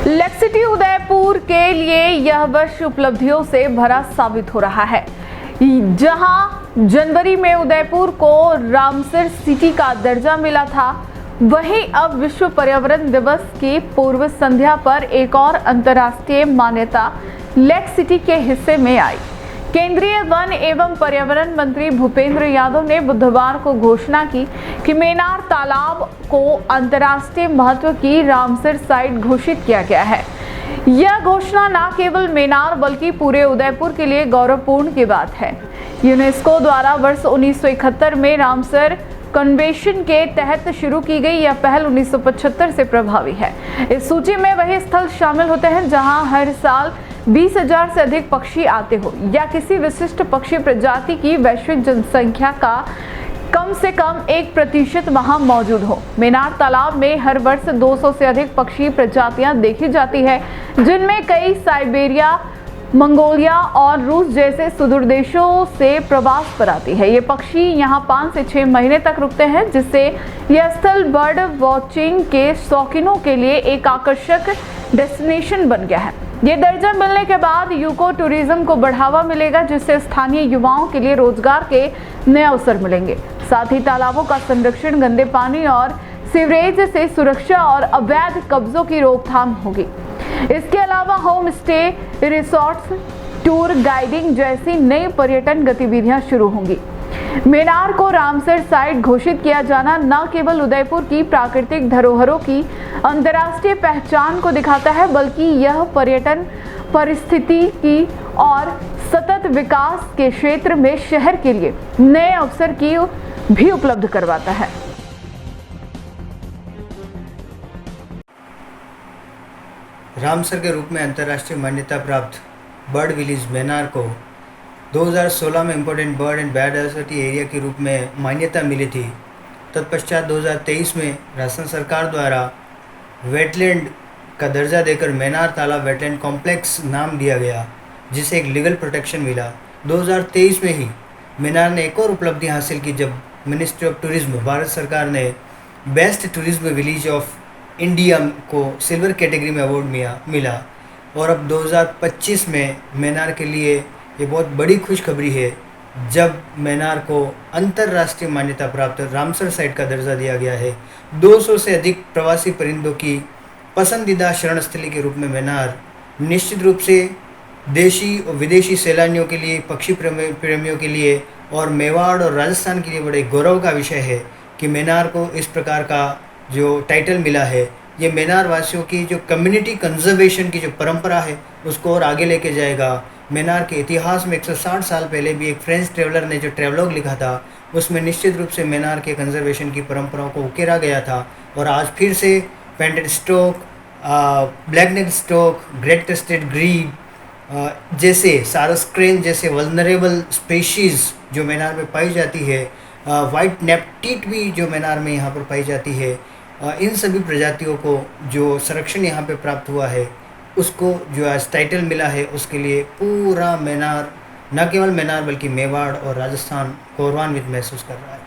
Laxity Udaipur के लिए यह वर्ष उपलब्धियों से भरा साबित हो रहा है। जहां जनवरी में उदयपुर को रामसर सिटी का दर्जा मिला था, वहीं अब विश्व पर्यावरण दिवस की पूर्व संध्या पर एक और अंतर्राष्ट्रीय मान्यता लेक सिटी के हिस्से में आई। केंद्रीय वन एवं पर्यावरण मंत्री भूपेंद्र यादव ने बुधवार को घोषणा की कि मेनार तालाब को अंतर्राष्ट्रीय महत्व की रामसर साइट घोषित किया गया है। यह घोषणा न केवल मेनार बल्कि पूरे उदयपुर के लिए गौरवपूर्ण की बात है। यूनेस्को द्वारा वर्ष 1971 में रामसर कन्वेंशन के तहत शुरू की गई यह पहल 1975 से प्रभावी है। इस सूची में वही स्थल शामिल होते हैं जहां हर साल 20,000 से अधिक पक्षी आते हो या किसी विशिष्ट पक्षी प्रजाति की वैश्विक जनसंख्या का कम से कम 1% वहां मौजूद हो। मेनार तालाब में हर वर्ष 200 से अधिक पक्षी प्रजातियां देखी जाती है, जिनमें कई साइबेरिया, मंगोलिया और रूस जैसे सुदूर देशों से प्रवास पर आती है। ये पक्षी यहाँ 5 से 6 महीने तक रुकते हैं, जिससे यह स्थल बर्ड वॉचिंग के शौकीनों के लिए एक आकर्षक डेस्टिनेशन बन गया है। ये दर्जा मिलने के बाद यूको टूरिज्म को बढ़ावा मिलेगा, जिससे स्थानीय युवाओं के लिए रोजगार के नए अवसर मिलेंगे। साथ ही तालाबों का संरक्षण, गंदे पानी और सीवरेज से सुरक्षा और अवैध कब्जों की रोकथाम होगी। इसके अलावा home stay, resorts, tour guiding जैसी नई पर्यटन गतिविधियां शुरू होंगी। मेनार को रामसर साइट घोषित किया जाना न केवल उदयपुर की प्राकृतिक धरोहरों की अंतर्राष्ट्रीय पहचान को दिखाता है, बल्कि यह पर्यटन, पारिस्थितिकी और सतत विकास के क्षेत्र में शहर के लिए नए अवसर की भी उपलब्ध करवाता है। रामसर के रूप में अंतर्राष्ट्रीय मान्यता प्राप्त बर्ड विलेज मेनार को 2016 में important bird and biodiversity area के रूप में मान्यता मिली थी। तत्पश्चात 2023 में राजस्थान सरकार द्वारा वेटलैंड का दर्जा देकर मेनार तालाब वेटलैंड कॉम्प्लेक्स नाम दिया गया, जिसे एक लीगल प्रोटेक्शन मिला। 2023 में ही मेनार ने एक और उपलब्धि हासिल की, जब मिनिस्ट्री ऑफ टूरिज्म, भारत सरकार ने best tourism village of India को सिल्वर कैटेगरी में अवार्ड मिला। और अब 2025 में मेनार के लिए ये बहुत बड़ी खुशखबरी है, जब मेनार को अंतर्राष्ट्रीय मान्यता प्राप्त रामसर साइट का दर्जा दिया गया है। 200 से अधिक प्रवासी परिंदों की पसंदीदा शरणस्थली के रूप में मेनार निश्चित रूप से देशी और विदेशी सैलानियों के लिए, पक्षी प्रेमियों के लिए और मेवाड़ और राजस्थान के लिए बड़े गौरव का विषय है कि मेनार को इस प्रकार का जो टाइटल मिला है। ये मेनार वासियों की जो कम्युनिटी कंजर्वेशन की जो परंपरा है उसको और आगे लेके जाएगा। मेनार के इतिहास में 160 साल पहले भी एक फ्रेंच ट्रेवलर ने जो ट्रेवलॉग लिखा था, उसमें निश्चित रूप से मेनार के कंजर्वेशन की परंपराओं को उकेरा गया था। और आज फिर से painted stork, black neck stork, great crested grebe जैसे सारस्क्रेन जैसे वल्नरेबल स्पेशीज़ जो मेनार में पाई जाती है, वाइट नेप्टीट भी जो मेनार में यहाँ पर पाई जाती है, इन सभी प्रजातियों को जो संरक्षण यहाँ पे प्राप्त हुआ है, उसको जो आज टाइटल मिला है, उसके लिए पूरा मेनार, न केवल मेनार बल्कि मेवाड़ और राजस्थान गौरवान्वित महसूस कर रहा है।